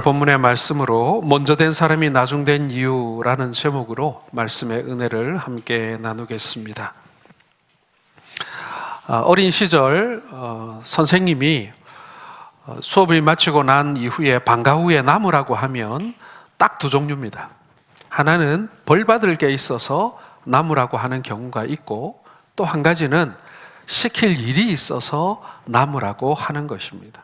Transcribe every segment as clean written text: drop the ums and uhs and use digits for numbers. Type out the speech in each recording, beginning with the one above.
본문의 말씀으로 먼저 된 사람이 나중 된 이유라는 제목으로 말씀의 은혜를 함께 나누겠습니다. 어린 시절 선생님이 수업을 마치고 난 이후에 방과 후에 남으라고 하면 딱 두 종류입니다. 하나는 벌 받을 게 있어서 남으라고 하는 경우가 있고, 또 한 가지는 시킬 일이 있어서 남으라고 하는 것입니다.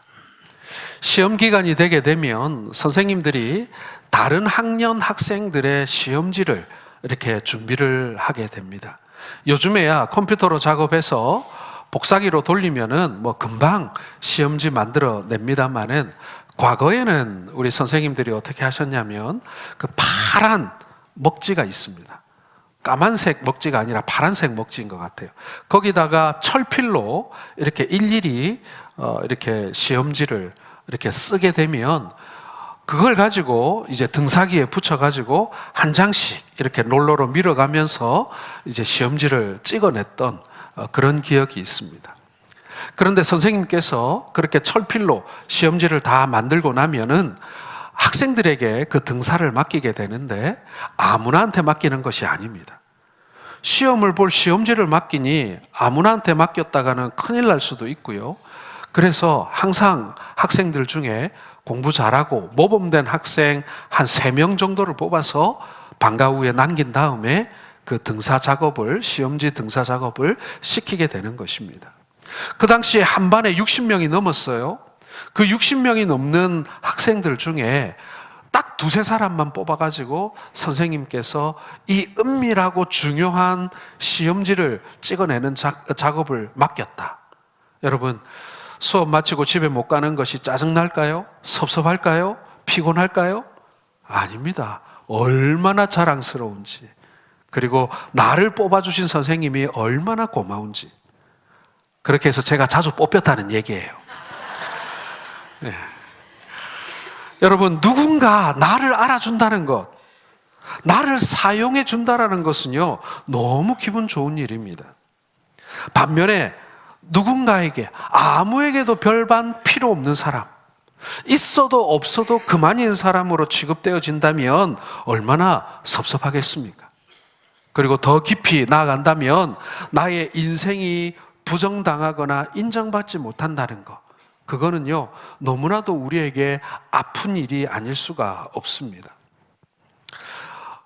시험 기간이 되게 되면 선생님들이 다른 학년 학생들의 시험지를 이렇게 준비를 하게 됩니다. 요즘에야 컴퓨터로 작업해서 복사기로 돌리면은 금방 시험지 만들어 냅니다만은, 과거에는 우리 선생님들이 어떻게 하셨냐면 그 파란 먹지가 있습니다. 까만색 먹지가 아니라 파란색 먹지인 것 같아요. 거기다가 철필로 이렇게 일일이 이렇게 시험지를 이렇게 쓰게 되면 그걸 가지고 이제 등사기에 붙여가지고 한 장씩 이렇게 롤러로 밀어가면서 이제 시험지를 찍어냈던 그런 기억이 있습니다. 그런데 선생님께서 그렇게 철필로 시험지를 다 만들고 나면은 학생들에게 그 등사를 맡기게 되는데, 아무나한테 맡기는 것이 아닙니다. 시험을 볼 시험지를 맡기니 아무나한테 맡겼다가는 큰일 날 수도 있고요. 그래서 항상 학생들 중에 공부 잘하고 모범된 학생 한 3명 정도를 뽑아서 방과 후에 남긴 다음에 그 등사 작업을, 시험지 등사 작업을 시키게 되는 것입니다. 그 당시에 한 반에 60명이 넘었어요. 그 60명이 넘는 학생들 중에 딱 2-3사람만 뽑아가지고 선생님께서 이 은밀하고 중요한 시험지를 찍어내는 작업을 맡겼다. 여러분, 수업 마치고 집에 못 가는 것이 짜증날까요? 섭섭할까요? 피곤할까요? 아닙니다. 얼마나 자랑스러운지, 그리고 나를 뽑아주신 선생님이 얼마나 고마운지. 그렇게 해서 제가 자주 뽑혔다는 얘기예요. 네. 여러분, 누군가 나를 알아준다는 것, 나를 사용해 준다는 것은요, 너무 기분 좋은 일입니다. 반면에 누군가에게, 아무에게도 별반 필요 없는 사람, 있어도 없어도 그만인 사람으로 취급되어진다면 얼마나 섭섭하겠습니까? 그리고 더 깊이 나아간다면 나의 인생이 부정당하거나 인정받지 못한다는 것, 그거는요 너무나도 우리에게 아픈 일이 아닐 수가 없습니다.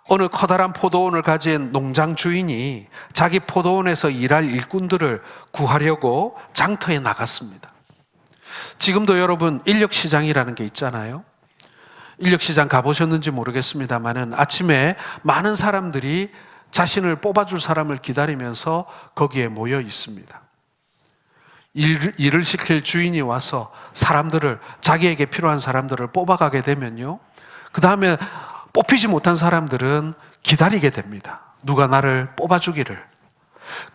어느 커다란 포도원을 가진 농장 주인이 자기 포도원에서 일할 일꾼들을 구하려고 장터에 나갔습니다. 지금도 여러분 인력시장이라는 게 있잖아요. 인력시장 가보셨는지 모르겠습니다만은 아침에 많은 사람들이 자신을 뽑아줄 사람을 기다리면서 거기에 모여 있습니다. 일을 시킬 주인이 와서 사람들을, 자기에게 필요한 사람들을 뽑아가게 되면요, 그 다음에 뽑히지 못한 사람들은 기다리게 됩니다. 누가 나를 뽑아주기를.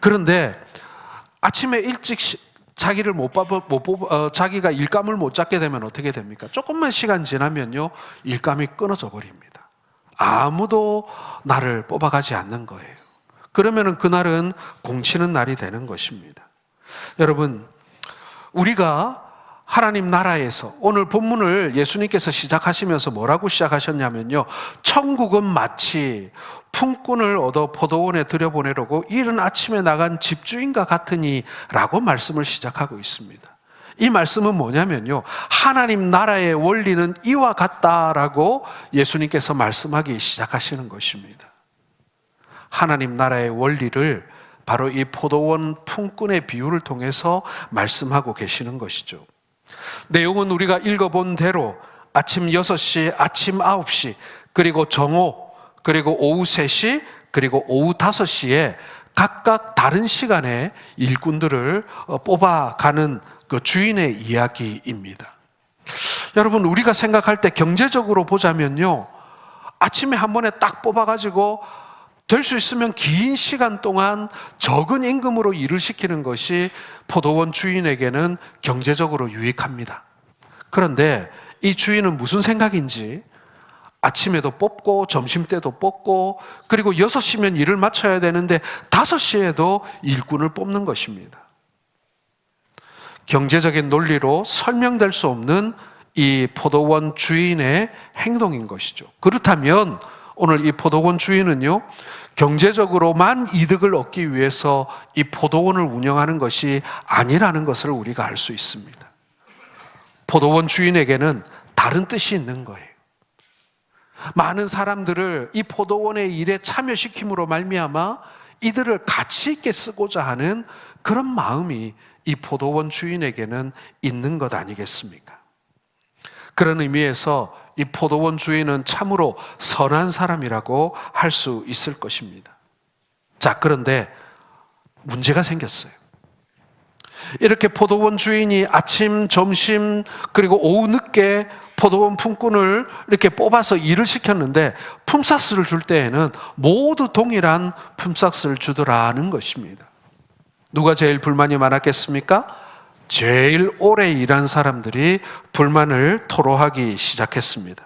그런데 아침에 일찍 자기를 자기가 일감을 못 잡게 되면 어떻게 됩니까? 조금만 시간 지나면요 일감이 끊어져 버립니다. 아무도 나를 뽑아가지 않는 거예요. 그러면은 그날은 공치는 날이 되는 것입니다. 여러분, 우리가 하나님 나라에서, 오늘 본문을 예수님께서 시작하시면서 뭐라고 시작하셨냐면요, 천국은 마치 품꾼을 얻어 포도원에 들여보내려고 이른 아침에 나간 집주인과 같으니 라고 말씀을 시작하고 있습니다. 이 말씀은 뭐냐면요, 하나님 나라의 원리는 이와 같다라고 예수님께서 말씀하기 시작하시는 것입니다. 하나님 나라의 원리를 바로 이 포도원 품꾼의 비유를 통해서 말씀하고 계시는 것이죠. 내용은 우리가 읽어본 대로 아침 6시, 아침 9시, 그리고 정오, 그리고 오후 3시, 그리고 오후 5시에 각각 다른 시간에 일꾼들을 뽑아가는 그 주인의 이야기입니다. 여러분, 우리가 생각할 때 경제적으로 보자면요, 아침에 한 번에 딱 뽑아가지고 될 수 있으면 긴 시간 동안 적은 임금으로 일을 시키는 것이 포도원 주인에게는 경제적으로 유익합니다. 그런데 이 주인은 무슨 생각인지 아침에도 뽑고 점심때도 뽑고, 그리고 6시면 일을 마쳐야 되는데 5시에도 일꾼을 뽑는 것입니다. 경제적인 논리로 설명될 수 없는 이 포도원 주인의 행동인 것이죠. 그렇다면 오늘 이 포도원 주인은요, 경제적으로만 이득을 얻기 위해서 이 포도원을 운영하는 것이 아니라는 것을 우리가 알 수 있습니다. 포도원 주인에게는 다른 뜻이 있는 거예요. 많은 사람들을 이 포도원의 일에 참여시킴으로 말미암아 이들을 가치 있게 쓰고자 하는 그런 마음이 이 포도원 주인에게는 있는 것 아니겠습니까? 그런 의미에서 이 포도원 주인은 참으로 선한 사람이라고 할 수 있을 것입니다. 자, 그런데 문제가 생겼어요. 이렇게 포도원 주인이 아침, 점심, 그리고 오후 늦게 포도원 품꾼을 이렇게 뽑아서 일을 시켰는데 품삯을 줄 때에는 모두 동일한 품삯을 주더라는 것입니다. 누가 제일 불만이 많았겠습니까? 제일 오래 일한 사람들이 불만을 토로하기 시작했습니다.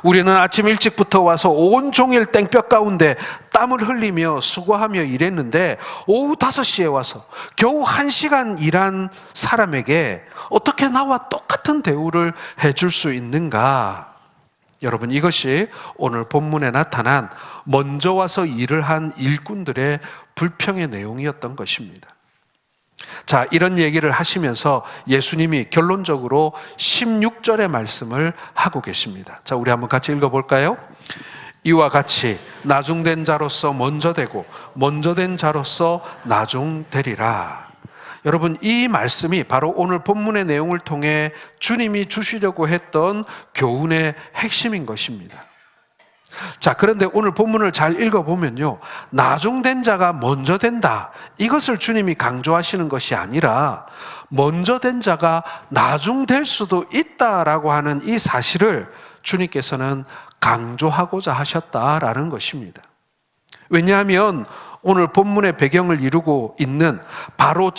우리는 아침 일찍부터 와서 온종일 땡볕 가운데 땀을 흘리며 수고하며 일했는데 오후 5시에 와서 겨우 1시간 일한 사람에게 어떻게 나와 똑같은 대우를 해줄 수 있는가? 여러분, 이것이 오늘 본문에 나타난 먼저 와서 일을 한 일꾼들의 불평의 내용이었던 것입니다. 자, 이런 얘기를 하시면서 예수님이 결론적으로 16절의 말씀을 하고 계십니다. 자, 우리 한번 같이 읽어볼까요? 이와 같이 나중된 자로서 먼저 되고 먼저 된 자로서 나중되리라. 여러분, 이 말씀이 바로 오늘 본문의 내용을 통해 주님이 주시려고 했던 교훈의 핵심인 것입니다. 자, 그런데 오늘 본문을 잘 읽어보면요, 나중된 자가 먼저 된다, 이것을 주님이 강조하시는 것이 아니라 먼저 된 자가 나중될 수도 있다라고 하는 이 사실을 주님께서는 강조하고자 하셨다라는 것입니다. 왜냐하면 오늘 본문의 배경을 이루고 있는 바로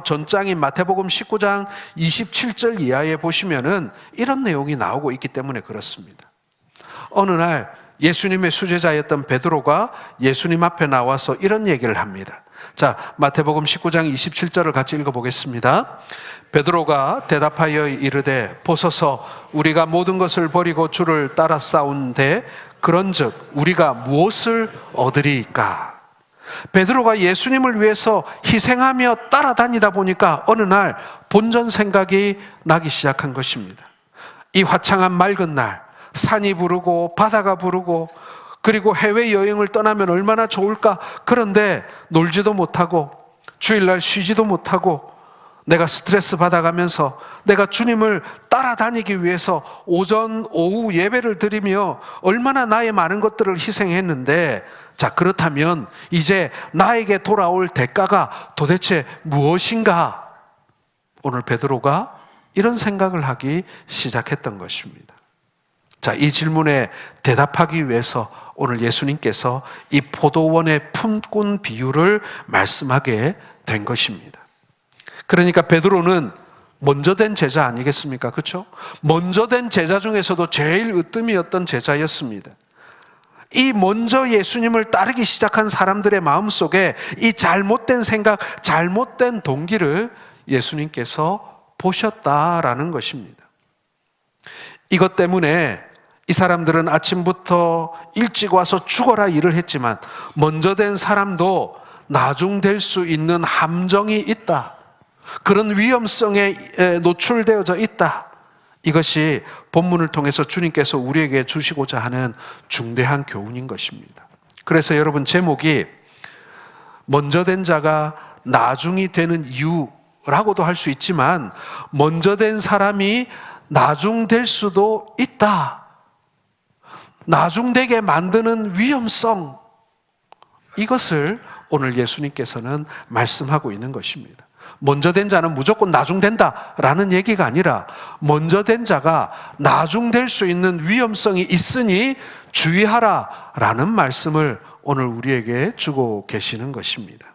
전장인 마태복음 19장 27절 이하에 보시면은 이런 내용이 나오고 있기 때문에 그렇습니다. 어느 날 예수님의 수제자였던 베드로가 예수님 앞에 나와서 이런 얘기를 합니다. 자, 마태복음 19장 27절을 같이 읽어보겠습니다. 베드로가 대답하여 이르되 보소서, 우리가 모든 것을 버리고 주를 따라 싸운데 그런즉 우리가 무엇을 얻으리이까? 베드로가 예수님을 위해서 희생하며 따라다니다 보니까 어느 날 본전 생각이 나기 시작한 것입니다. 이 화창한 맑은 날, 산이 부르고 바다가 부르고 그리고 해외여행을 떠나면 얼마나 좋을까? 그런데 놀지도 못하고 주일날 쉬지도 못하고 내가 스트레스 받아가면서 내가 주님을 따라다니기 위해서 오전 오후 예배를 드리며 얼마나 나의 많은 것들을 희생했는데, 자, 그렇다면 이제 나에게 돌아올 대가가 도대체 무엇인가? 오늘 베드로가 이런 생각을 하기 시작했던 것입니다. 자, 이 질문에 대답하기 위해서 오늘 예수님께서 이 포도원의 품꾼 비유를 말씀하게 된 것입니다. 그러니까 베드로는 먼저 된 제자 아니겠습니까? 그렇죠? 먼저 된 제자 중에서도 제일 으뜸이었던 제자였습니다. 이 먼저 예수님을 따르기 시작한 사람들의 마음속에 이 잘못된 생각, 잘못된 동기를 예수님께서 보셨다라는 것입니다. 이것 때문에 이 사람들은 아침부터 일찍 와서 죽어라 일을 했지만 먼저 된 사람도 나중될 수 있는 함정이 있다, 그런 위험성에 노출되어져 있다, 이것이 본문을 통해서 주님께서 우리에게 주시고자 하는 중대한 교훈인 것입니다. 그래서 여러분, 제목이 먼저 된 자가 나중이 되는 이유라고도 할 수 있지만 먼저 된 사람이 나중될 수도 있다, 나중되게 만드는 위험성, 이것을 오늘 예수님께서는 말씀하고 있는 것입니다. 먼저 된 자는 무조건 나중된다라는 얘기가 아니라 먼저 된 자가 나중될 수 있는 위험성이 있으니 주의하라라는 말씀을 오늘 우리에게 주고 계시는 것입니다.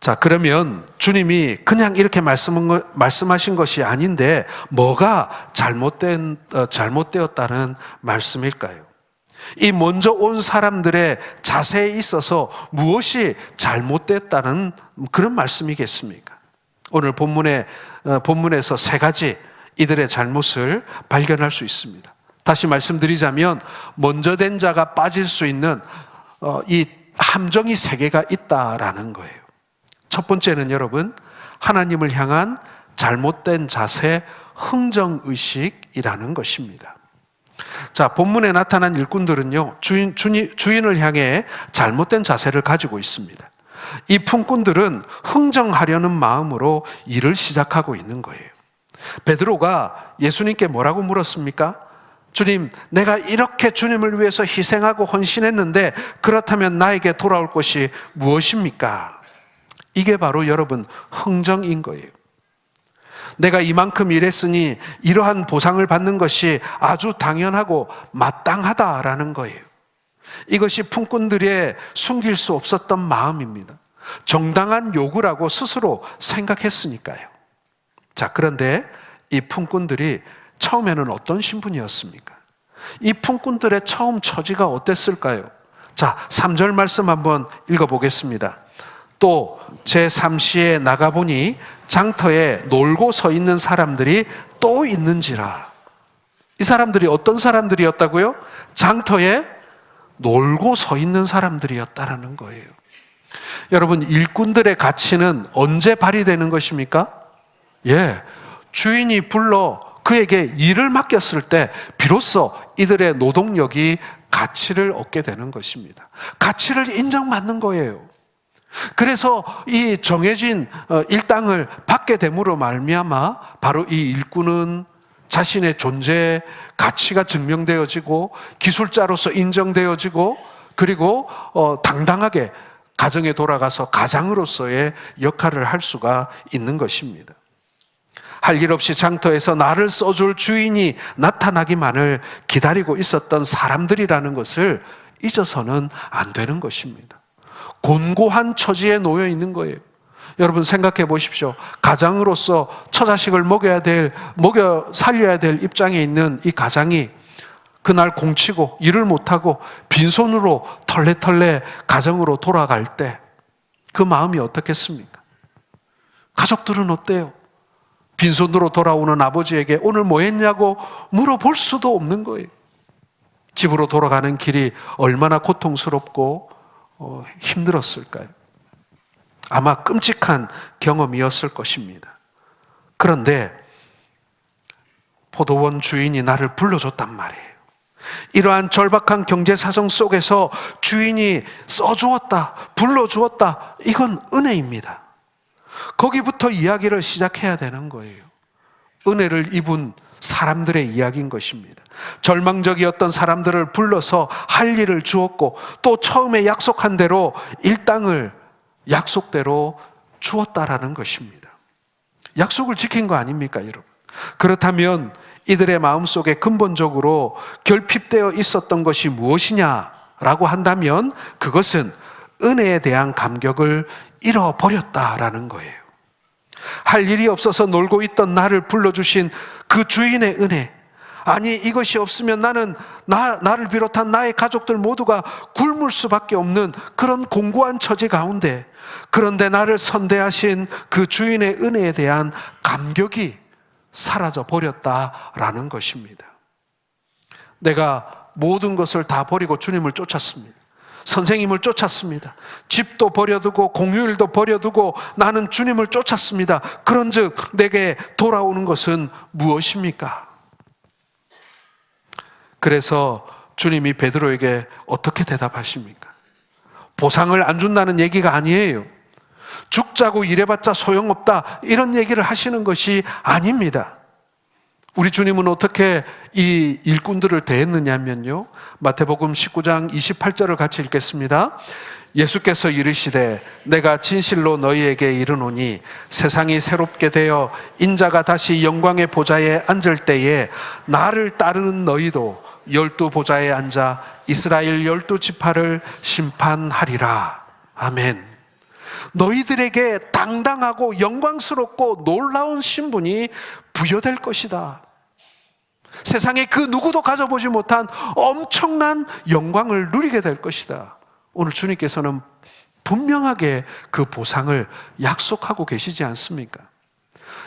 자, 그러면 주님이 그냥 이렇게 말씀하신 것이 아닌데 뭐가 잘못되었다는 말씀일까요? 이 먼저 온 사람들의 자세에 있어서 무엇이 잘못됐다는 그런 말씀이겠습니까? 오늘 본문에서 세 가지 이들의 잘못을 발견할 수 있습니다. 다시 말씀드리자면 먼저 된 자가 빠질 수 있는 이 함정이 세 개가 있다라는 거예요. 첫 번째는 여러분, 하나님을 향한 잘못된 자세, 흥정의식이라는 것입니다. 자, 본문에 나타난 일꾼들은요, 주인을 향해 잘못된 자세를 가지고 있습니다. 이 품꾼들은 흥정하려는 마음으로 일을 시작하고 있는 거예요. 베드로가 예수님께 뭐라고 물었습니까? 주님, 내가 이렇게 주님을 위해서 희생하고 헌신했는데 그렇다면 나에게 돌아올 것이 무엇입니까? 이게 바로 여러분 흥정인 거예요. 내가 이만큼 일했으니 이러한 보상을 받는 것이 아주 당연하고 마땅하다라는 거예요. 이것이 품꾼들의 숨길 수 없었던 마음입니다. 정당한 요구라고 스스로 생각했으니까요. 자, 그런데 이 품꾼들이 처음에는 어떤 신분이었습니까? 이 품꾼들의 처음 처지가 어땠을까요? 자, 3절 말씀 한번 읽어보겠습니다. 또 제3시에 나가보니 장터에 놀고 서 있는 사람들이 또 있는지라. 이 사람들이 어떤 사람들이었다고요? 장터에 놀고 서 있는 사람들이었다라는 거예요. 여러분, 일꾼들의 가치는 언제 발휘되는 것입니까? 주인이 불러 그에게 일을 맡겼을 때 비로소 이들의 노동력이 가치를 얻게 되는 것입니다. 가치를 인정받는 거예요. 그래서 이 정해진 일당을 받게 됨으로 말미암아 바로 이 일꾼은 자신의 존재 가치가 증명되어지고 기술자로서 인정되어지고 그리고 당당하게 가정에 돌아가서 가장으로서의 역할을 할 수가 있는 것입니다. 할 일 없이 장터에서 나를 써줄 주인이 나타나기만을 기다리고 있었던 사람들이라는 것을 잊어서는 안 되는 것입니다. 곤고한 처지에 놓여 있는 거예요. 여러분 생각해 보십시오. 가장으로서 처자식을 먹여 살려야 될 입장에 있는 이 가장이 그날 공치고 일을 못하고 빈손으로 털레털레 가정으로 돌아갈 때 그 마음이 어떻겠습니까? 가족들은 어때요? 빈손으로 돌아오는 아버지에게 오늘 뭐 했냐고 물어볼 수도 없는 거예요. 집으로 돌아가는 길이 얼마나 고통스럽고 힘들었을까요? 아마 끔찍한 경험이었을 것입니다. 그런데 포도원 주인이 나를 불러줬단 말이에요. 이러한 절박한 경제 사정 속에서 주인이 써주었다, 불러주었다. 이건 은혜입니다. 거기부터 이야기를 시작해야 되는 거예요. 은혜를 입은 사람들의 이야기인 것입니다. 절망적이었던 사람들을 불러서 할 일을 주었고 또 처음에 약속한 대로 일당을 약속대로 주었다라는 것입니다. 약속을 지킨 거 아닙니까, 여러분? 그렇다면 이들의 마음속에 근본적으로 결핍되어 있었던 것이 무엇이냐라고 한다면 그것은 은혜에 대한 감격을 잃어버렸다라는 거예요. 할 일이 없어서 놀고 있던 나를 불러주신 그 주인의 은혜, 아니 이것이 없으면 나를 비롯한 나의 가족들 모두가 굶을 수밖에 없는 그런 공고한 처지 가운데, 그런데 나를 선대하신 그 주인의 은혜에 대한 감격이 사라져 버렸다라는 것입니다. 내가 모든 것을 다 버리고 주님을 쫓았습니다. 선생님을 쫓았습니다. 집도 버려두고 공휴일도 버려두고 나는 주님을 쫓았습니다. 그런즉 내게 돌아오는 것은 무엇입니까? 그래서 주님이 베드로에게 어떻게 대답하십니까? 보상을 안 준다는 얘기가 아니에요. 죽자고 일해봤자 소용없다, 이런 얘기를 하시는 것이 아닙니다. 우리 주님은 어떻게 이 일꾼들을 대했느냐면요, 마태복음 19장 28절을 같이 읽겠습니다. 예수께서 이르시되 내가 진실로 너희에게 이르노니 세상이 새롭게 되어 인자가 다시 영광의 보좌에 앉을 때에 나를 따르는 너희도 12 보좌에 앉아 이스라엘 12지파를 심판하리라. 아멘. 너희들에게 당당하고 영광스럽고 놀라운 신분이 부여될 것이다. 세상에 그 누구도 가져보지 못한 엄청난 영광을 누리게 될 것이다. 오늘 주님께서는 분명하게 그 보상을 약속하고 계시지 않습니까?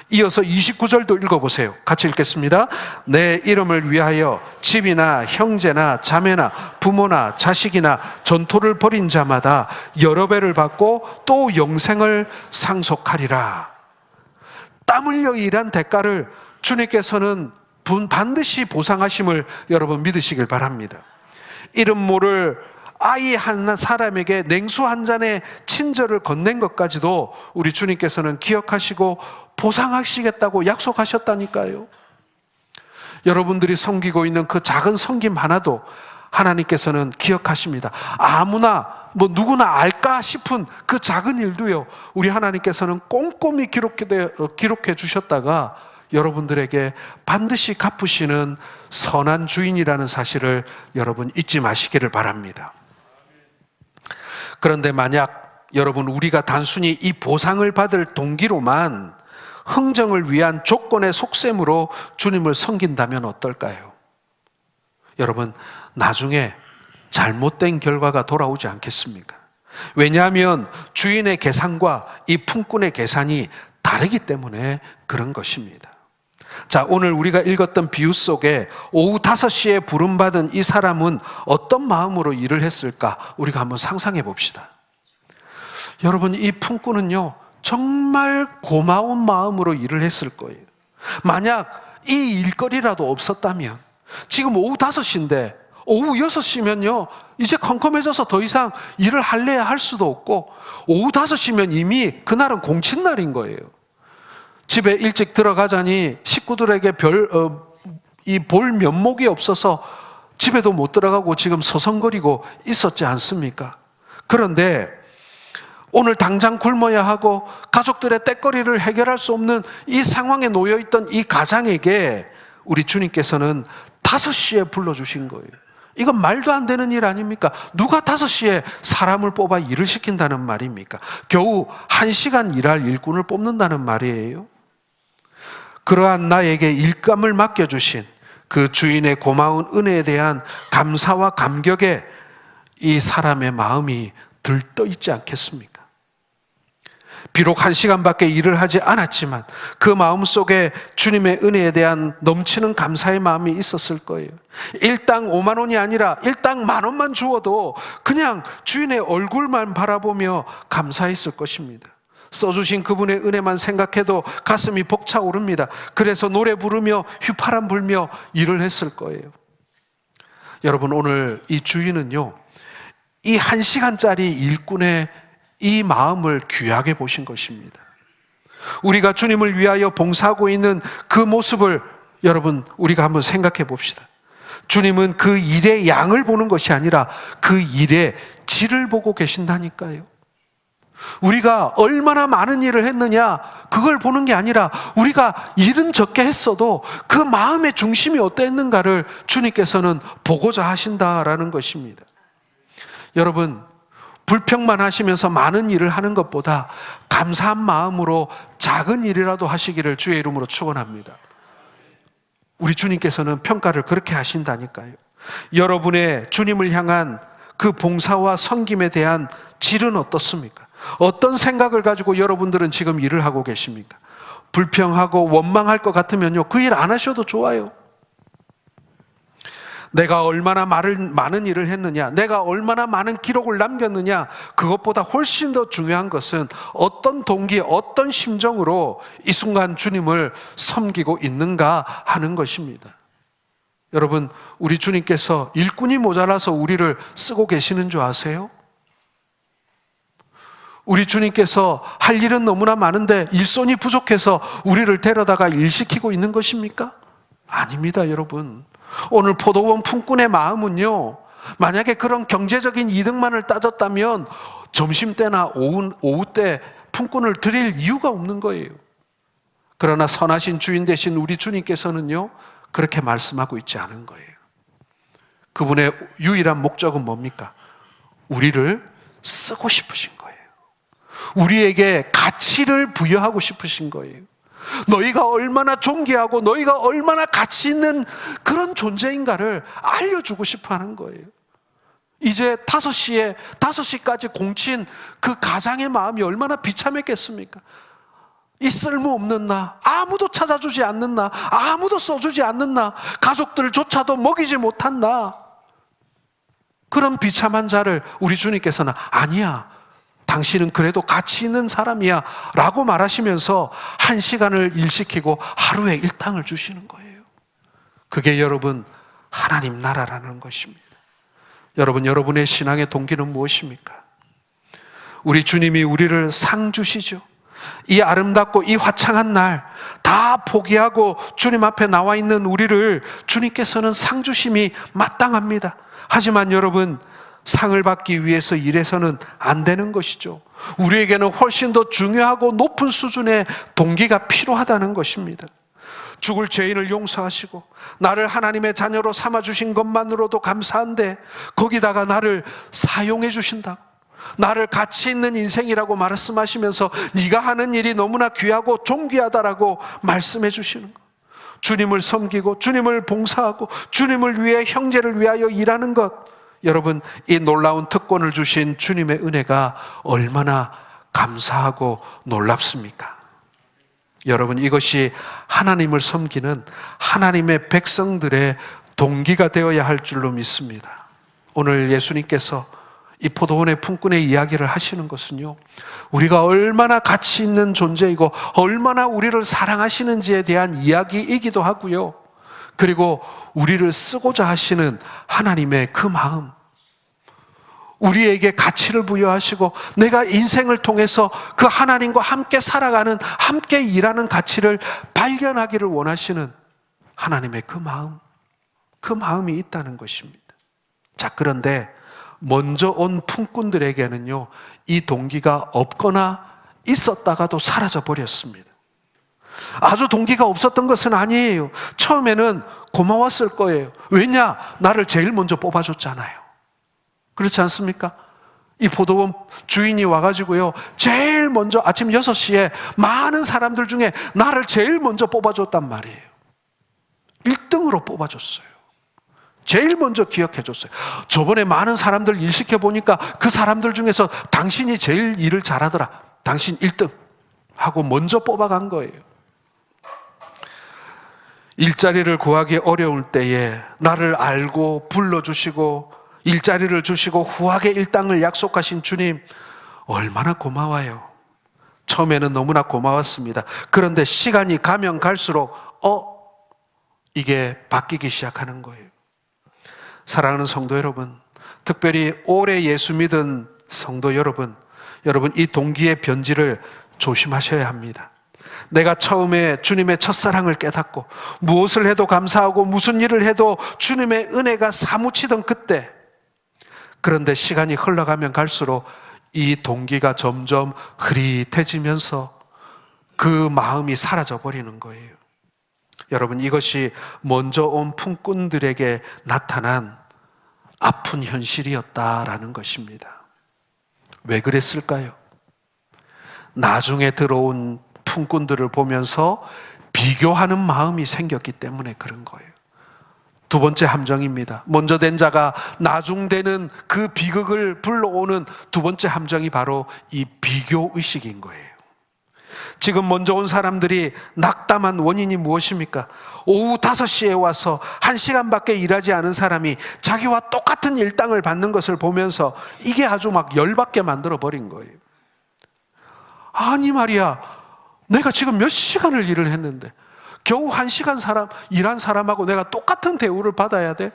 이어서 29절도 읽어보세요. 같이 읽겠습니다. 내 이름을 위하여 집이나 형제나 자매나 부모나 자식이나 전토를 벌인 자마다 여러 배를 받고 또 영생을 상속하리라. 땀 흘려 일한 대가를 주님께서는 반드시 보상하심을 여러분 믿으시길 바랍니다. 이름 모를 아이 한 사람에게 냉수 한 잔의 친절을 건넨 것까지도 우리 주님께서는 기억하시고 보상하시겠다고 약속하셨다니까요. 여러분들이 섬기고 있는 그 작은 섬김 하나도 하나님께서는 기억하십니다. 아무나 누구나 알까 싶은 그 작은 일도요, 우리 하나님께서는 꼼꼼히 기록해 주셨다가 여러분들에게 반드시 갚으시는 선한 주인이라는 사실을 여러분 잊지 마시기를 바랍니다. 그런데 만약 여러분 우리가 단순히 이 보상을 받을 동기로만 흥정을 위한 조건의 속셈으로 주님을 섬긴다면 어떨까요? 여러분, 나중에 잘못된 결과가 돌아오지 않겠습니까? 왜냐하면 주인의 계산과 이 품꾼의 계산이 다르기 때문에 그런 것입니다. 자, 오늘 우리가 읽었던 비유 속에 오후 5시에 부름받은 이 사람은 어떤 마음으로 일을 했을까? 우리가 한번 상상해 봅시다. 여러분, 이 품꾼은요, 정말 고마운 마음으로 일을 했을 거예요. 만약 이 일거리라도 없었다면, 지금 오후 5시인데 오후 6시면요 이제 컴컴해져서 더 이상 일을 할래야 할 수도 없고, 오후 5시면 이미 그날은 공친날인 거예요. 집에 일찍 들어가자니 식구들에게 볼 면목이 없어서 집에도 못 들어가고 지금 서성거리고 있었지 않습니까? 그런데 오늘 당장 굶어야 하고 가족들의 떼거리를 해결할 수 없는 이 상황에 놓여있던 이 가장에게 우리 주님께서는 5시에 불러주신 거예요. 이건 말도 안 되는 일 아닙니까? 누가 5시에 사람을 뽑아 일을 시킨다는 말입니까? 겨우 1시간 일할 일꾼을 뽑는다는 말이에요. 그러한 나에게 일감을 맡겨주신 그 주인의 고마운 은혜에 대한 감사와 감격에 이 사람의 마음이 들떠 있지 않겠습니까? 비록 1시간밖에 일을 하지 않았지만 그 마음속에 주님의 은혜에 대한 넘치는 감사의 마음이 있었을 거예요. 일당 5만 원이 아니라 일당 10,000원만 주어도 그냥 주인의 얼굴만 바라보며 감사했을 것입니다. 써주신 그분의 은혜만 생각해도 가슴이 벅차오릅니다. 그래서 노래 부르며 휘파람 불며 일을 했을 거예요. 여러분, 오늘 이 주인은요, 이 1시간짜리 일꾼의 이 마음을 귀하게 보신 것입니다. 우리가 주님을 위하여 봉사하고 있는 그 모습을 여러분 우리가 한번 생각해 봅시다. 주님은 그 일의 양을 보는 것이 아니라 그 일의 질을 보고 계신다니까요. 우리가 얼마나 많은 일을 했느냐 그걸 보는 게 아니라 우리가 일은 적게 했어도 그 마음의 중심이 어땠는가를 주님께서는 보고자 하신다라는 것입니다. 여러분, 불평만 하시면서 많은 일을 하는 것보다 감사한 마음으로 작은 일이라도 하시기를 주의 이름으로 축원합니다. 우리 주님께서는 평가를 그렇게 하신다니까요. 여러분의 주님을 향한 그 봉사와 섬김에 대한 질은 어떻습니까? 어떤 생각을 가지고 여러분들은 지금 일을 하고 계십니까? 불평하고 원망할 것 같으면요, 그 일 안 하셔도 좋아요. 내가 얼마나 많은 일을 했느냐, 내가 얼마나 많은 기록을 남겼느냐, 그것보다 훨씬 더 중요한 것은 어떤 동기, 어떤 심정으로 이 순간 주님을 섬기고 있는가 하는 것입니다. 여러분, 우리 주님께서 일꾼이 모자라서 우리를 쓰고 계시는 줄 아세요? 우리 주님께서 할 일은 너무나 많은데 일손이 부족해서 우리를 데려다가 일시키고 있는 것입니까? 아닙니다, 여러분. 오늘 포도원 품꾼의 마음은요, 만약에 그런 경제적인 이득만을 따졌다면 점심때나 오후 때 품꾼을 드릴 이유가 없는 거예요. 그러나 선하신 주인 되신 우리 주님께서는요, 그렇게 말씀하고 있지 않은 거예요. 그분의 유일한 목적은 뭡니까? 우리를 쓰고 싶으신 거예요. 우리에게 가치를 부여하고 싶으신 거예요. 너희가 얼마나 존귀하고 너희가 얼마나 가치 있는 그런 존재인가를 알려주고 싶어 하는 거예요. 이제 5시까지 공친 그 가장의 마음이 얼마나 비참했겠습니까? 이 쓸모없는 나, 아무도 찾아주지 않는 나, 아무도 써주지 않는 나, 가족들조차도 먹이지 못한 나, 그런 비참한 자를 우리 주님께서는 아니야, 당신은 그래도 가치 있는 사람이야 라고 말하시면서 1시간을 일시키고 하루에 일당을 주시는 거예요. 그게 여러분 하나님 나라라는 것입니다. 여러분, 여러분의 신앙의 동기는 무엇입니까? 우리 주님이 우리를 상 주시죠. 이 아름답고 이 화창한 날 다 포기하고 주님 앞에 나와 있는 우리를 주님께서는 상 주심이 마땅합니다. 하지만 여러분, 상을 받기 위해서 일해서는 안 되는 것이죠. 우리에게는 훨씬 더 중요하고 높은 수준의 동기가 필요하다는 것입니다. 죽을 죄인을 용서하시고 나를 하나님의 자녀로 삼아주신 것만으로도 감사한데 거기다가 나를 사용해 주신다고, 나를 가치 있는 인생이라고 말씀하시면서 네가 하는 일이 너무나 귀하고 존귀하다라고 말씀해 주시는 것, 주님을 섬기고 주님을 봉사하고 주님을 위해, 형제를 위하여 일하는 것, 여러분, 이 놀라운 특권을 주신 주님의 은혜가 얼마나 감사하고 놀랍습니까? 여러분, 이것이 하나님을 섬기는 하나님의 백성들의 동기가 되어야 할 줄로 믿습니다. 오늘 예수님께서 이 포도원의 품꾼의 이야기를 하시는 것은요, 우리가 얼마나 가치 있는 존재이고 얼마나 우리를 사랑하시는지에 대한 이야기이기도 하고요, 그리고 우리를 쓰고자 하시는 하나님의 그 마음, 우리에게 가치를 부여하시고 내가 인생을 통해서 그 하나님과 함께 살아가는, 함께 일하는 가치를 발견하기를 원하시는 하나님의 그 마음, 그 마음이 있다는 것입니다. 자, 그런데 먼저 온 품꾼들에게는요, 이 동기가 없거나 있었다가도 사라져 버렸습니다. 아주 동기가 없었던 것은 아니에요. 처음에는 고마웠을 거예요. 왜냐? 나를 제일 먼저 뽑아줬잖아요. 그렇지 않습니까? 이 포도원 주인이 와가지고요, 제일 먼저 아침 6시에 많은 사람들 중에 나를 제일 먼저 뽑아줬단 말이에요. 1등으로 뽑아줬어요. 제일 먼저 기억해줬어요. 저번에 많은 사람들 일 시켜보니까 그 사람들 중에서 당신이 제일 일을 잘하더라, 당신 1등 하고 먼저 뽑아간 거예요. 일자리를 구하기 어려울 때에 나를 알고 불러주시고 일자리를 주시고 후하게 일당을 약속하신 주님, 얼마나 고마워요. 처음에는 너무나 고마웠습니다. 그런데 시간이 가면 갈수록 이게 바뀌기 시작하는 거예요. 사랑하는 성도 여러분, 특별히 오래 예수 믿은 성도 여러분, 이 동기의 변질을 조심하셔야 합니다. 내가 처음에 주님의 첫사랑을 깨닫고 무엇을 해도 감사하고 무슨 일을 해도 주님의 은혜가 사무치던 그때, 그런데 시간이 흘러가면 갈수록 이 동기가 점점 흐릿해지면서 그 마음이 사라져 버리는 거예요. 여러분, 이것이 먼저 온 품꾼들에게 나타난 아픈 현실이었다라는 것입니다. 왜 그랬을까요? 나중에 들어온 품꾼들을 보면서 비교하는 마음이 생겼기 때문에 그런 거예요. 두 번째 함정입니다. 먼저 된 자가 나중되는 그 비극을 불러오는 두 번째 함정이 바로 이 비교의식인 거예요. 지금 먼저 온 사람들이 낙담한 원인이 무엇입니까? 오후 5시에 와서 1시간밖에 일하지 않은 사람이 자기와 똑같은 일당을 받는 것을 보면서 이게 아주 막 열받게 만들어버린 거예요. 아니 말이야, 내가 지금 몇 시간을 일을 했는데 겨우 1시간 일한 사람하고 내가 똑같은 대우를 받아야 돼?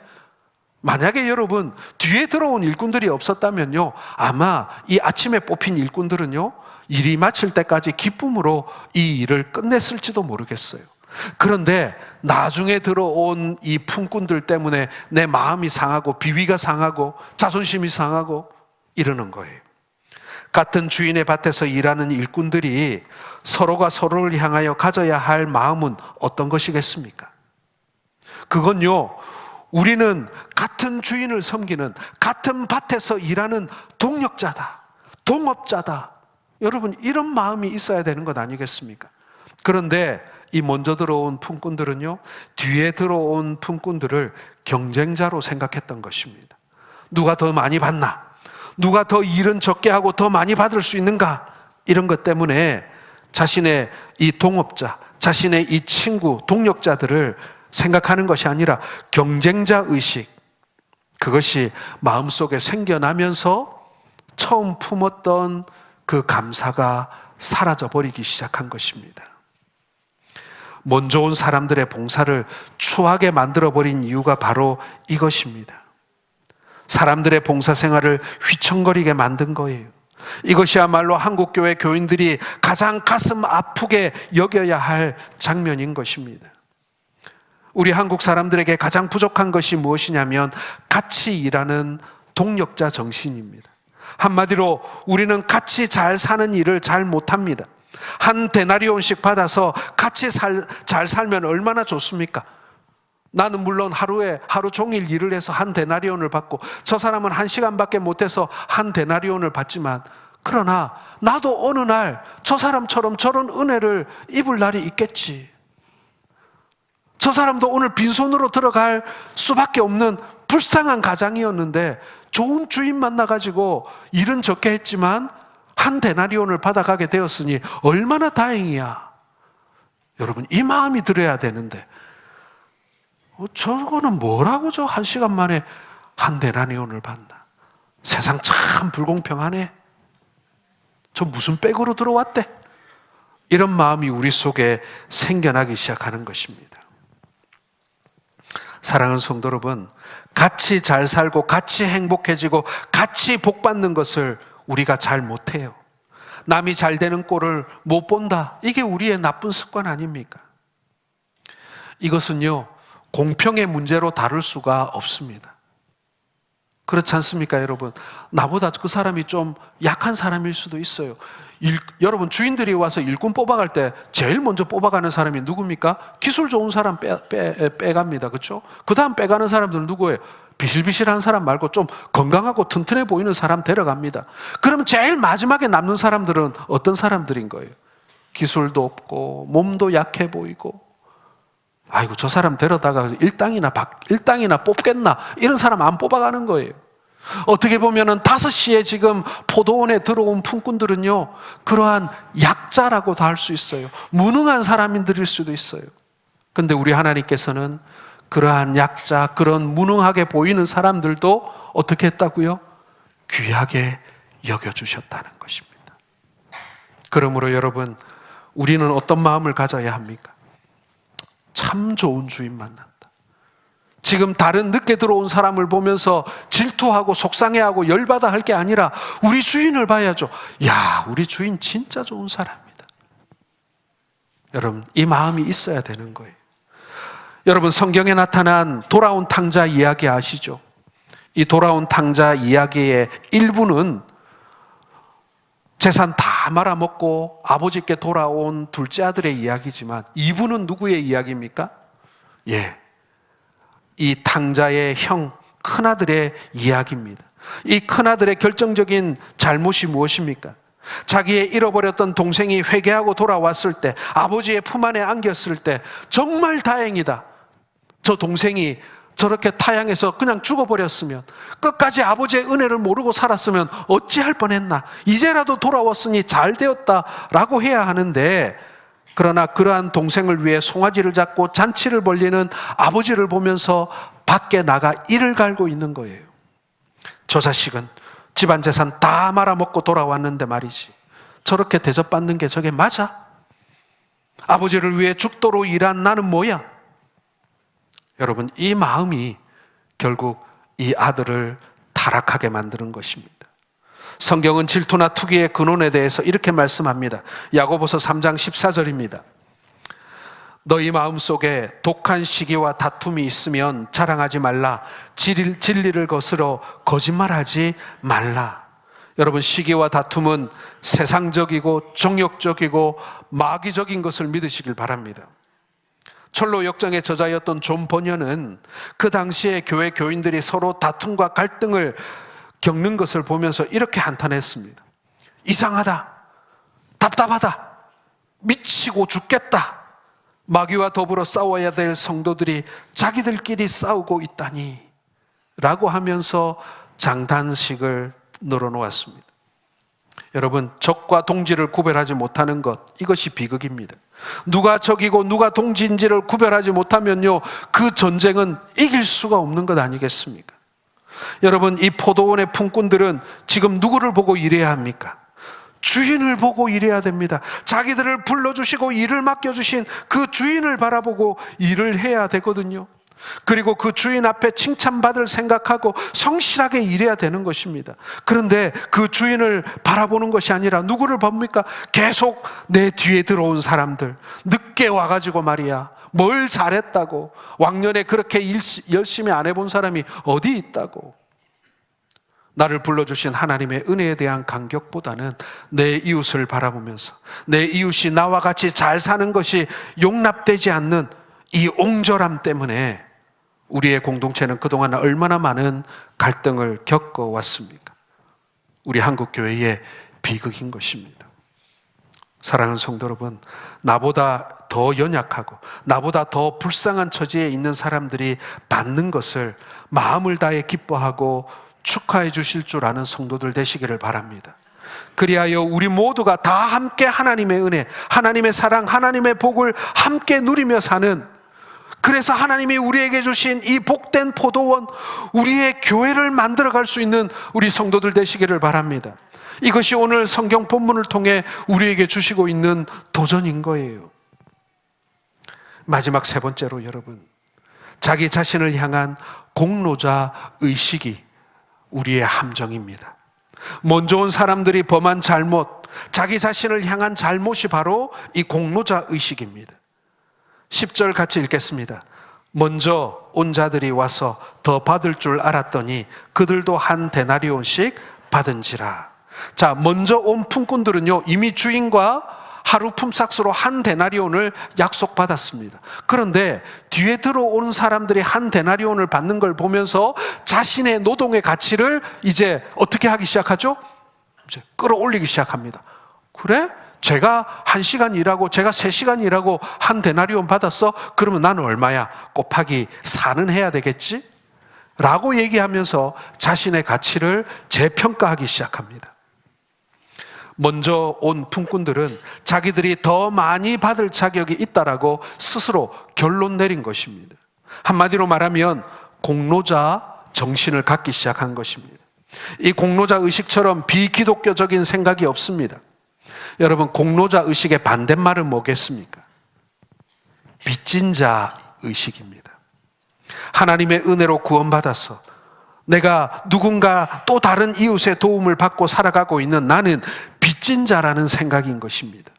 만약에 여러분 뒤에 들어온 일꾼들이 없었다면요, 아마 이 아침에 뽑힌 일꾼들은요, 일이 마칠 때까지 기쁨으로 이 일을 끝냈을지도 모르겠어요. 그런데 나중에 들어온 이 품꾼들 때문에 내 마음이 상하고 비위가 상하고 자존심이 상하고 이러는 거예요. 같은 주인의 밭에서 일하는 일꾼들이 서로가 서로를 향하여 가져야 할 마음은 어떤 것이겠습니까? 그건요, 우리는 같은 주인을 섬기는, 같은 밭에서 일하는 동력자다, 동업자다, 여러분, 이런 마음이 있어야 되는 것 아니겠습니까? 그런데 이 먼저 들어온 품꾼들은요, 뒤에 들어온 품꾼들을 경쟁자로 생각했던 것입니다. 누가 더 많이 받나? 누가 더 일은 적게 하고 더 많이 받을 수 있는가? 이런 것 때문에 자신의 이 동업자, 자신의 이 친구, 동력자들을 생각하는 것이 아니라 경쟁자 의식, 그것이 마음속에 생겨나면서 처음 품었던 그 감사가 사라져버리기 시작한 것입니다. 먼저 온 사람들의 봉사를 추하게 만들어버린 이유가 바로 이것입니다. 사람들의 봉사 생활을 휘청거리게 만든 거예요. 이것이야말로 한국교회 교인들이 가장 가슴 아프게 여겨야 할 장면인 것입니다. 우리 한국 사람들에게 가장 부족한 것이 무엇이냐면 같이 일하는 동력자 정신입니다. 한마디로 우리는 같이 잘 사는 일을 잘 못합니다. 한 데나리온씩 받아서 같이 잘 살면 얼마나 좋습니까? 나는 물론 하루 종일 일을 해서 한 데나리온을 받고 저 사람은 1시간밖에 못해서 한 데나리온을 받지만, 그러나 나도 어느 날 저 사람처럼 저런 은혜를 입을 날이 있겠지. 저 사람도 오늘 빈손으로 들어갈 수밖에 없는 불쌍한 가장이었는데 좋은 주인 만나가지고 일은 적게 했지만 한 데나리온을 받아가게 되었으니 얼마나 다행이야. 여러분, 이 마음이 들어야 되는데 저거는 뭐라고 저 1시간 만에 한 데나리온을 받나. 세상 참 불공평하네. 저 무슨 백으로 들어왔대. 이런 마음이 우리 속에 생겨나기 시작하는 것입니다. 사랑하는 성도 여러분, 같이 잘 살고 같이 행복해지고 같이 복받는 것을 우리가 잘 못해요. 남이 잘 되는 꼴을 못 본다. 이게 우리의 나쁜 습관 아닙니까? 이것은요, 공평의 문제로 다룰 수가 없습니다. 그렇지 않습니까, 여러분? 나보다 그 사람이 좀 약한 사람일 수도 있어요. 여러분, 주인들이 와서 일꾼 뽑아갈 때 제일 먼저 뽑아가는 사람이 누굽니까? 기술 좋은 사람 빼갑니다. 그렇죠? 그 다음 빼가는 사람들은 누구예요? 비실비실한 사람 말고 좀 건강하고 튼튼해 보이는 사람 데려갑니다. 그러면 제일 마지막에 남는 사람들은 어떤 사람들인 거예요? 기술도 없고 몸도 약해 보이고, 아이고 저 사람 데려다가 일당이나 뽑겠나, 이런 사람 안 뽑아가는 거예요. 어떻게 보면은 5시에 지금 포도원에 들어온 품꾼들은요, 그러한 약자라고도 할 수 있어요. 무능한 사람들일 수도 있어요. 그런데 우리 하나님께서는 그러한 약자, 그런 무능하게 보이는 사람들도 어떻게 했다고요? 귀하게 여겨주셨다는 것입니다. 그러므로 여러분, 우리는 어떤 마음을 가져야 합니까? 참 좋은 주인 만났다. 지금 다른 늦게 들어온 사람을 보면서 질투하고 속상해하고 열받아 할 게 아니라 우리 주인을 봐야죠. 야, 우리 주인 진짜 좋은 사람이다. 여러분, 이 마음이 있어야 되는 거예요. 여러분, 성경에 나타난 돌아온 탕자 이야기 아시죠? 이 돌아온 탕자 이야기의 일부는 재산 다 말아먹고 아버지께 돌아온 둘째 아들의 이야기지만, 2부는 누구의 이야기입니까? 이 탕자의 형 큰아들의 이야기입니다. 이 큰아들의 결정적인 잘못이 무엇입니까? 자기의 잃어버렸던 동생이 회개하고 돌아왔을 때, 아버지의 품 안에 안겼을 때 정말 다행이다. 저 동생이 저렇게 타향해서 그냥 죽어버렸으면, 끝까지 아버지의 은혜를 모르고 살았으면 어찌할 뻔했나. 이제라도 돌아왔으니 잘 되었다라고 해야 하는데, 그러나 그러한 동생을 위해 송아지를 잡고 잔치를 벌리는 아버지를 보면서 밖에 나가 이를 갈고 있는 거예요. 저 자식은 집안 재산 다 말아먹고 돌아왔는데 말이지, 저렇게 대접받는 게 저게 맞아? 아버지를 위해 죽도록 일한 나는 뭐야? 여러분, 이 마음이 결국 이 아들을 타락하게 만드는 것입니다. 성경은 질투나 투기의 근원에 대해서 이렇게 말씀합니다. 야고보서 3장 14절입니다. 너희 마음속에 독한 시기와 다툼이 있으면 자랑하지 말라. 진리를 거스러 거짓말하지 말라. 여러분, 시기와 다툼은 세상적이고 정욕적이고 마귀적인 것을 믿으시길 바랍니다. 철로 역정의 저자였던 존 버녀는 그 당시에 교회 교인들이 서로 다툼과 갈등을 겪는 것을 보면서 이렇게 한탄했습니다. 이상하다, 답답하다, 미치고 죽겠다. 마귀와 더불어 싸워야 될 성도들이 자기들끼리 싸우고 있다니 라고 하면서 장단식을 늘어놓았습니다. 여러분, 적과 동지를 구별하지 못하는 것, 이것이 비극입니다. 누가 적이고 누가 동지인지를 구별하지 못하면요, 그 전쟁은 이길 수가 없는 것 아니겠습니까? 여러분, 이 포도원의 품꾼들은 지금 누구를 보고 일해야 합니까? 주인을 보고 일해야 됩니다. 자기들을 불러주시고 일을 맡겨주신 그 주인을 바라보고 일을 해야 되거든요. 그리고 그 주인 앞에 칭찬받을 생각하고 성실하게 일해야 되는 것입니다. 그런데 그 주인을 바라보는 것이 아니라 누구를 봅니까? 계속 내 뒤에 들어온 사람들, 늦게 와가지고 말이야, 뭘 잘했다고, 왕년에 그렇게 열심히 안 해본 사람이 어디 있다고. 나를 불러주신 하나님의 은혜에 대한 감격보다는 내 이웃을 바라보면서 내 이웃이 나와 같이 잘 사는 것이 용납되지 않는 이 옹졸함 때문에 우리의 공동체는 그동안 얼마나 많은 갈등을 겪어왔습니까? 우리 한국교회의 비극인 것입니다. 사랑하는 성도 여러분, 나보다 더 연약하고 나보다 더 불쌍한 처지에 있는 사람들이 받는 것을 마음을 다해 기뻐하고 축하해 주실 줄 아는 성도들 되시기를 바랍니다. 그리하여 우리 모두가 다 함께 하나님의 은혜, 하나님의 사랑, 하나님의 복을 함께 누리며 사는, 그래서 하나님이 우리에게 주신 이 복된 포도원, 우리의 교회를 만들어갈 수 있는 우리 성도들 되시기를 바랍니다. 이것이 오늘 성경 본문을 통해 우리에게 주시고 있는 도전인 거예요. 마지막 세 번째로, 여러분, 자기 자신을 향한 공로자 의식이 우리의 함정입니다. 먼저 온 사람들이 범한 잘못, 자기 자신을 향한 잘못이 바로 이 공로자 의식입니다. 10절 같이 읽겠습니다. 먼저 온 자들이 와서 더 받을 줄 알았더니 그들도 한 데나리온씩 받은지라. 자, 먼저 온 품꾼들은요, 이미 주인과 하루 품삯으로 한 데나리온을 약속받았습니다. 그런데 뒤에 들어온 사람들이 한 데나리온을 받는 걸 보면서 자신의 노동의 가치를 이제 어떻게 하기 시작하죠? 이제 끌어올리기 시작합니다. 그래? 제가 1시간 일하고 제가 3시간 일하고 한 데나리온 받았어? 그러면 나는 얼마야? 곱하기 4는 해야 되겠지? 라고 얘기하면서 자신의 가치를 재평가하기 시작합니다. 먼저 온 품꾼들은 자기들이 더 많이 받을 자격이 있다라고 스스로 결론 내린 것입니다. 한마디로 말하면 공로자 정신을 갖기 시작한 것입니다. 이 공로자 의식처럼 비기독교적인 생각이 없습니다. 여러분, 공로자 의식의 반대말은 뭐겠습니까? 빚진 자 의식입니다. 하나님의 은혜로 구원받아서 내가 누군가 또 다른 이웃의 도움을 받고 살아가고 있는 나는 빚진 자라는 생각인 것입니다.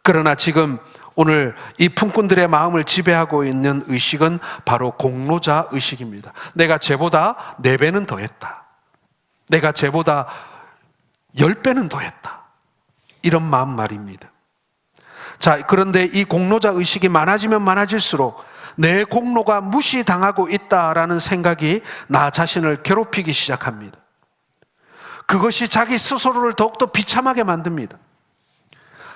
그러나 지금 오늘 이 품꾼들의 마음을 지배하고 있는 의식은 바로 공로자 의식입니다. 내가 쟤보다 4배는 더 했다. 내가 쟤보다 10배는 더 했다. 이런 마음 말입니다. 자, 그런데 이 공로자 의식이 많아지면 많아질수록 내 공로가 무시당하고 있다라는 생각이 나 자신을 괴롭히기 시작합니다. 그것이 자기 스스로를 더욱더 비참하게 만듭니다.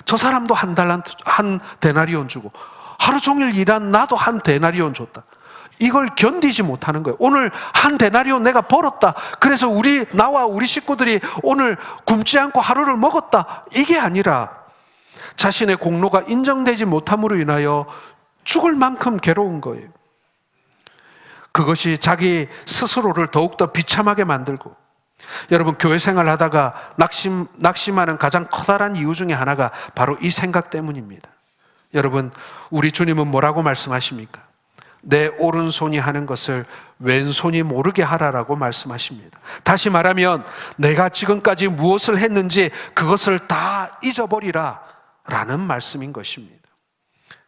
저 사람도 한 데나리온 주고 하루 종일 일한 나도 한 데나리온 줬다. 이걸 견디지 못하는 거예요. 오늘 한 데나리온 내가 벌었다. 그래서 나와 우리 식구들이 오늘 굶지 않고 하루를 먹었다. 이게 아니라 자신의 공로가 인정되지 못함으로 인하여 죽을 만큼 괴로운 거예요. 그것이 자기 스스로를 더욱더 비참하게 만들고, 여러분, 교회 생활 하다가 낙심하는 가장 커다란 이유 중에 하나가 바로 이 생각 때문입니다. 여러분, 우리 주님은 뭐라고 말씀하십니까? 내 오른손이 하는 것을 왼손이 모르게 하라라고 말씀하십니다. 다시 말하면 내가 지금까지 무엇을 했는지 그것을 다 잊어버리라 라는 말씀인 것입니다.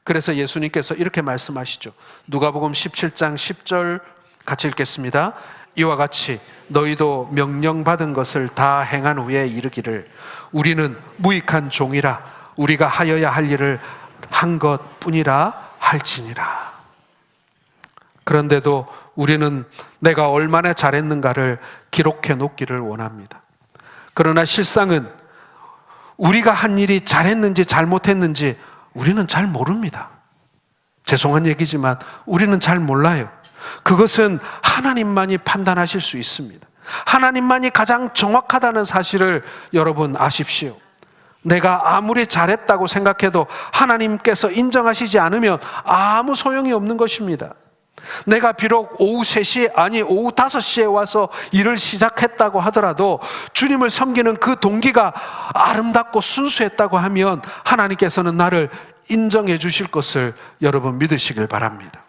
그래서 예수님께서 이렇게 말씀하시죠. 누가복음 17장 10절 같이 읽겠습니다. 이와 같이 너희도 명령받은 것을 다 행한 후에 이르기를 우리는 무익한 종이라 우리가 하여야 할 일을 한 것뿐이라 할지니라. 그런데도 우리는 내가 얼마나 잘했는가를 기록해 놓기를 원합니다. 그러나 실상은 우리가 한 일이 잘했는지 잘못했는지 우리는 잘 모릅니다. 죄송한 얘기지만 우리는 잘 몰라요. 그것은 하나님만이 판단하실 수 있습니다. 하나님만이 가장 정확하다는 사실을 여러분 아십시오. 내가 아무리 잘했다고 생각해도 하나님께서 인정하시지 않으면 아무 소용이 없는 것입니다. 내가 비록 오후 3시 아니 오후 5시에 와서 일을 시작했다고 하더라도 주님을 섬기는 그 동기가 아름답고 순수했다고 하면 하나님께서는 나를 인정해 주실 것을 여러분 믿으시길 바랍니다.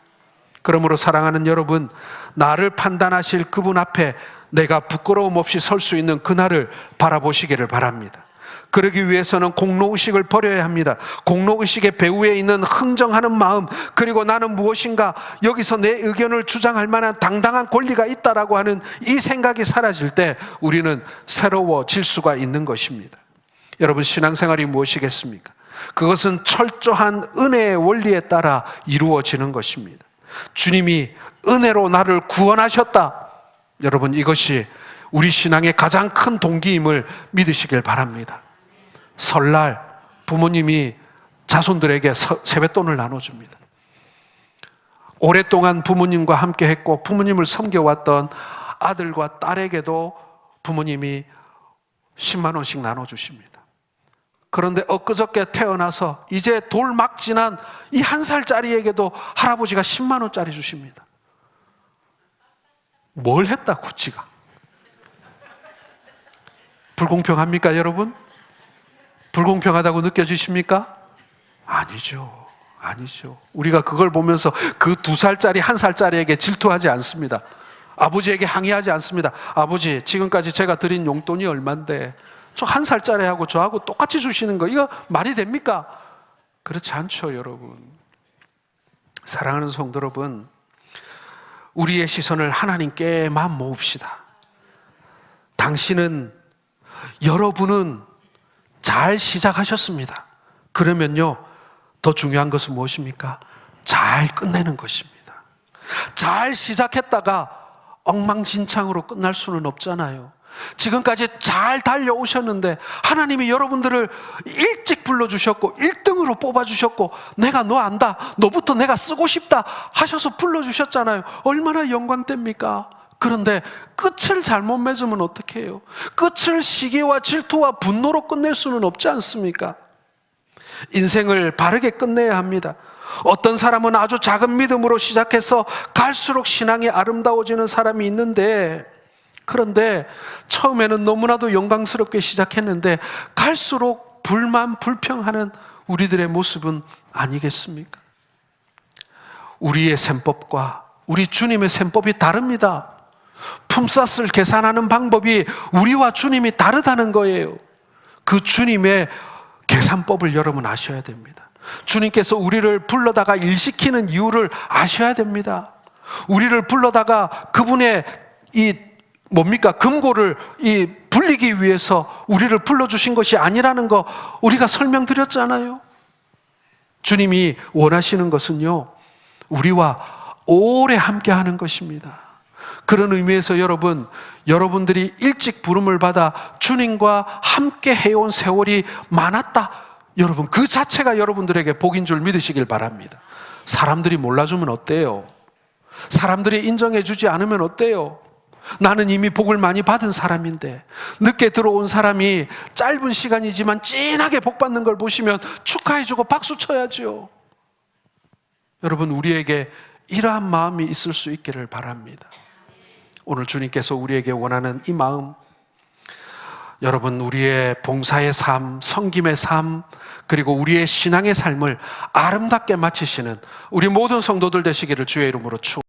그러므로 사랑하는 여러분, 나를 판단하실 그분 앞에 내가 부끄러움 없이 설 수 있는 그날을 바라보시기를 바랍니다. 그러기 위해서는 공로의식을 버려야 합니다. 공로의식의 배후에 있는 흥정하는 마음, 그리고 나는 무엇인가 여기서 내 의견을 주장할 만한 당당한 권리가 있다라고 하는 이 생각이 사라질 때 우리는 새로워질 수가 있는 것입니다. 여러분, 신앙생활이 무엇이겠습니까? 그것은 철저한 은혜의 원리에 따라 이루어지는 것입니다. 주님이 은혜로 나를 구원하셨다. 여러분, 이것이 우리 신앙의 가장 큰 동기임을 믿으시길 바랍니다. 설날 부모님이 자손들에게 세뱃돈을 나눠줍니다. 오랫동안 부모님과 함께 했고 부모님을 섬겨왔던 아들과 딸에게도 부모님이 10만 원씩 나눠주십니다. 그런데 엊그저께 태어나서 이제 돌 막 지난 이 1살짜리에게도 할아버지가 10만 원짜리 주십니다. 뭘 했다고 지가? 불공평합니까, 여러분? 불공평하다고 느껴지십니까? 아니죠. 아니죠. 우리가 그걸 보면서 그 2살짜리, 1살짜리에게 질투하지 않습니다. 아버지에게 항의하지 않습니다. 아버지, 지금까지 제가 드린 용돈이 얼만데 저 1살짜리하고 저하고 똑같이 주시는 거 이거 말이 됩니까? 그렇지 않죠, 여러분. 사랑하는 성도 여러분, 우리의 시선을 하나님께만 모읍시다. 여러분은 잘 시작하셨습니다. 그러면요, 더 중요한 것은 무엇입니까? 잘 끝내는 것입니다. 잘 시작했다가 엉망진창으로 끝날 수는 없잖아요. 지금까지 잘 달려오셨는데 하나님이 여러분들을 일찍 불러주셨고 1등으로 뽑아주셨고 내가 너 안다, 너부터 내가 쓰고 싶다 하셔서 불러주셨잖아요. 얼마나 영광됩니까? 그런데 끝을 잘못 맺으면 어떻게 해요? 끝을 시기와 질투와 분노로 끝낼 수는 없지 않습니까? 인생을 바르게 끝내야 합니다. 어떤 사람은 아주 작은 믿음으로 시작해서 갈수록 신앙이 아름다워지는 사람이 있는데, 그런데 처음에는 너무나도 영광스럽게 시작했는데 갈수록 불만 불평하는 우리들의 모습은 아니겠습니까? 우리의 셈법과 우리 주님의 셈법이 다릅니다. 품삯을 계산하는 방법이 우리와 주님이 다르다는 거예요. 그 주님의 계산법을 여러분 아셔야 됩니다. 주님께서 우리를 불러다가 일시키는 이유를 아셔야 됩니다. 우리를 불러다가 그분의 금고를 불리기 위해서 우리를 불러주신 것이 아니라는 거 우리가 설명드렸잖아요. 주님이 원하시는 것은요, 우리와 오래 함께 하는 것입니다. 그런 의미에서 여러분들이 일찍 부름을 받아 주님과 함께 해온 세월이 많았다. 여러분, 그 자체가 여러분들에게 복인 줄 믿으시길 바랍니다. 사람들이 몰라주면 어때요? 사람들이 인정해 주지 않으면 어때요? 나는 이미 복을 많이 받은 사람인데 늦게 들어온 사람이 짧은 시간이지만 진하게 복 받는 걸 보시면 축하해주고 박수 쳐야죠. 여러분, 우리에게 이러한 마음이 있을 수 있기를 바랍니다. 오늘 주님께서 우리에게 원하는 이 마음, 여러분, 우리의 봉사의 삶, 섬김의 삶, 그리고 우리의 신앙의 삶을 아름답게 마치시는 우리 모든 성도들 되시기를 주의 이름으로 축원합니다.